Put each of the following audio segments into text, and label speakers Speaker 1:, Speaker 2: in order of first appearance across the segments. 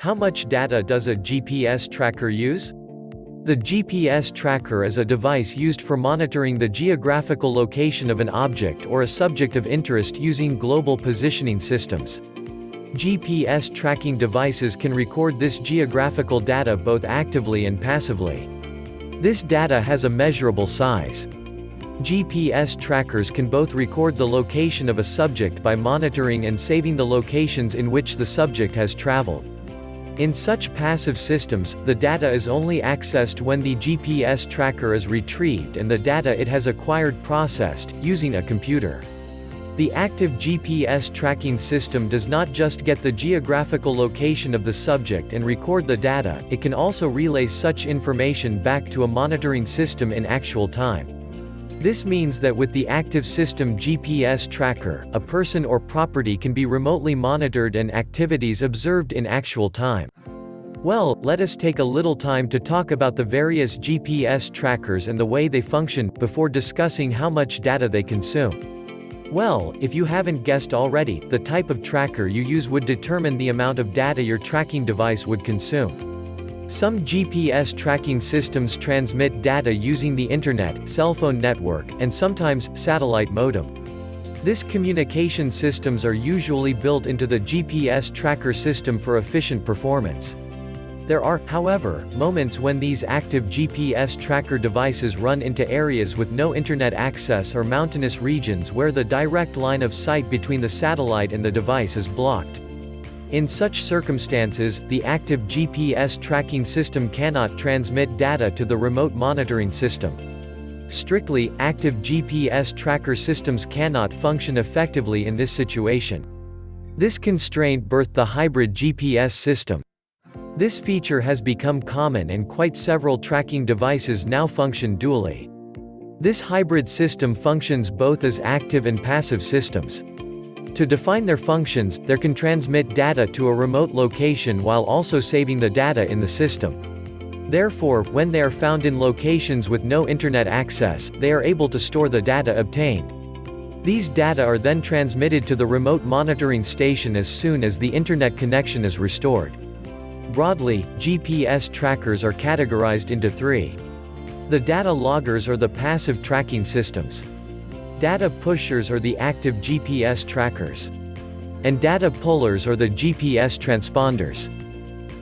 Speaker 1: How much data does a GPS tracker use? The GPS tracker is a device used for monitoring the geographical location of an object or a subject of interest using global positioning systems. GPS tracking devices can record this geographical data both actively and passively. This data has a measurable size. GPS trackers can both record the location of a subject by monitoring and saving the locations in which the subject has traveled. In such passive systems, the data is only accessed when the GPS tracker is retrieved and the data it has acquired processed, using a computer. The active GPS tracking system does not just get the geographical location of the subject and record the data, it can also relay such information back to a monitoring system in actual time. This means that with the active system GPS tracker, a person or property can be remotely monitored and activities observed in actual time. Well, let us take a little time to talk about the various GPS trackers and the way they function, before discussing how much data they consume. Well, if you haven't guessed already, the type of tracker you use would determine the amount of data your tracking device would consume. Some GPS tracking systems transmit data using the internet, cell phone network, and sometimes, satellite modem. These communication systems are usually built into the GPS tracker system for efficient performance. There are, however, moments when these active GPS tracker devices run into areas with no internet access or mountainous regions where the direct line of sight between the satellite and the device is blocked. In such circumstances, the active GPS tracking system cannot transmit data to the remote monitoring system. Strictly, active GPS tracker systems cannot function effectively in this situation. This constraint birthed the hybrid GPS system. This feature has become common and quite several tracking devices now function dually. This hybrid system functions both as active and passive systems. To define their functions, they can transmit data to a remote location while also saving the data in the system. Therefore, when they are found in locations with no internet access, they are able to store the data obtained. These data are then transmitted to the remote monitoring station as soon as the internet connection is restored. Broadly, GPS trackers are categorized into three. The data loggers are the passive tracking systems. Data pushers are the active GPS trackers. And data pullers are the GPS transponders.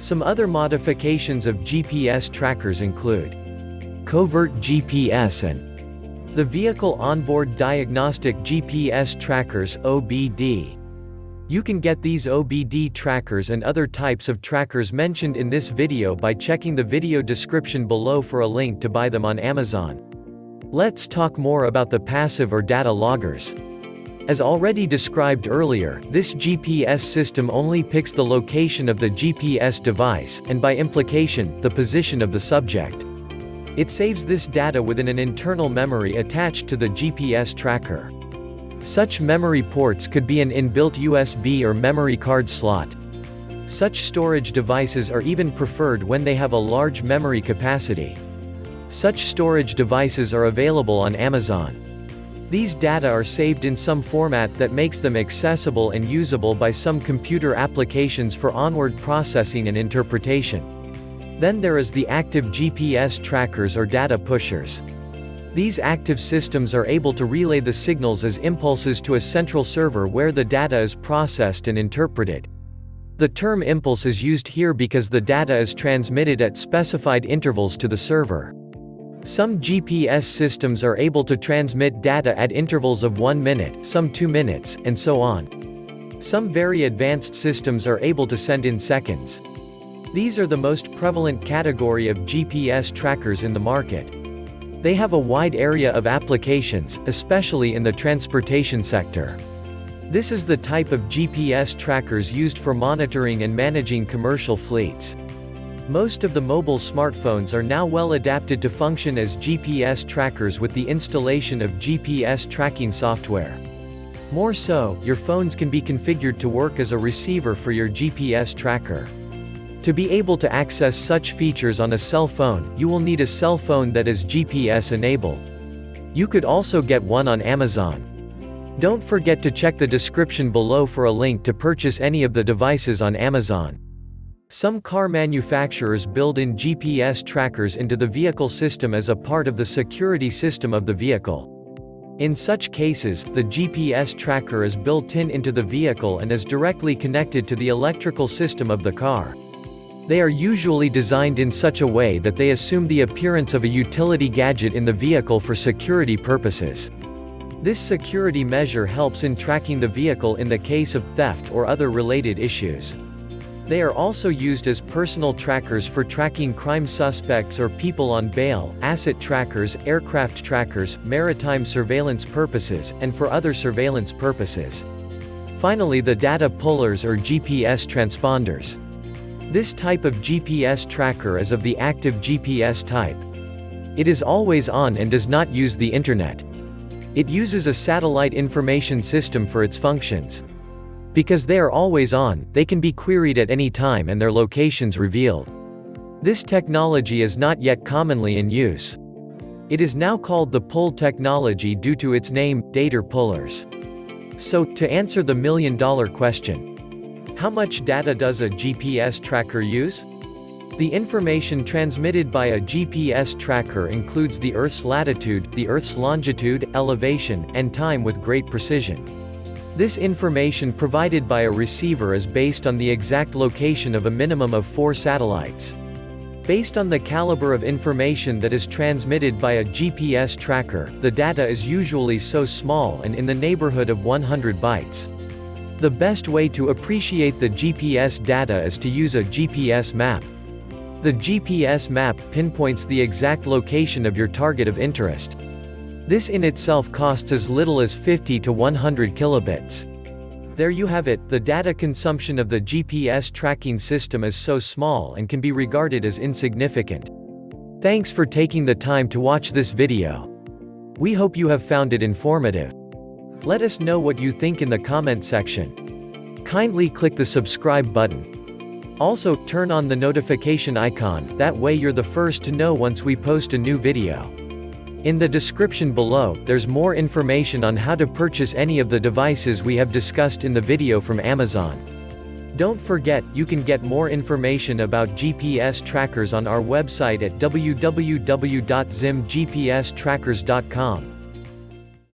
Speaker 1: Some other modifications of GPS trackers include covert GPS and the Vehicle Onboard Diagnostic GPS trackers (OBD). You can get these OBD trackers and other types of trackers mentioned in this video by checking the video description below for a link to buy them on Amazon. Let's talk more about the passive or data loggers. As already described earlier, this GPS system only picks the location of the GPS device, and by implication, the position of the subject. It saves this data within an internal memory attached to the GPS tracker. Such memory ports could be an inbuilt USB or memory card slot. Such storage devices are even preferred when they have a large memory capacity. Such storage devices are available on Amazon. These data are saved in some format that makes them accessible and usable by some computer applications for onward processing and interpretation. Then there is the active GPS trackers or data pushers. These active systems are able to relay the signals as impulses to a central server where the data is processed and interpreted. The term impulse is used here because the data is transmitted at specified intervals to the server. Some GPS systems are able to transmit data at intervals of 1 minute, some 2 minutes, and so on. Some very advanced systems are able to send in seconds. These are the most prevalent category of GPS trackers in the market. They have a wide area of applications, especially in the transportation sector. This is the type of GPS trackers used for monitoring and managing commercial fleets. Most of the mobile smartphones are now well adapted to function as GPS trackers with the installation of GPS tracking software. More so, your phones can be configured to work as a receiver for your GPS tracker. To be able to access such features on a cell phone, you will need a cell phone that is GPS enabled. You could also get one on Amazon. Don't forget to check the description below for a link to purchase any of the devices on Amazon. Some car manufacturers build in GPS trackers into the vehicle system as a part of the security system of the vehicle. In such cases, the GPS tracker is built into the vehicle and is directly connected to the electrical system of the car. They are usually designed in such a way that they assume the appearance of a utility gadget in the vehicle for security purposes. This security measure helps in tracking the vehicle in the case of theft or other related issues. They are also used as personal trackers for tracking crime suspects or people on bail, asset trackers, aircraft trackers, maritime surveillance purposes, and for other surveillance purposes. Finally, the data pullers or GPS transponders. This type of GPS tracker is of the active GPS type. It is always on and does not use the internet. It uses a satellite information system for its functions. Because they are always on, they can be queried at any time and their locations revealed. This technology is not yet commonly in use. It is now called the pull technology due to its name, data pullers. So, to answer the million-dollar question, how much data does a GPS tracker use? The information transmitted by a GPS tracker includes the Earth's latitude, the Earth's longitude, elevation, and time with great precision. This information provided by a receiver is based on the exact location of a minimum of 4 satellites. Based on the caliber of information that is transmitted by a GPS tracker, the data is usually so small and in the neighborhood of 100 bytes. The best way to appreciate the GPS data is to use a GPS map. The GPS map pinpoints the exact location of your target of interest. This in itself costs as little as 50 to 100 kilobits. There you have it, the data consumption of the GPS tracking system is so small and can be regarded as insignificant. Thanks for taking the time to watch this video. We hope you have found it informative. Let us know what you think in the comment section. Kindly click the subscribe button. Also, turn on the notification icon, that way you're the first to know once we post a new video. In the description below, there's more information on how to purchase any of the devices we have discussed in the video from Amazon. Don't forget, you can get more information about GPS trackers on our website at www.zimgpstrackers.com.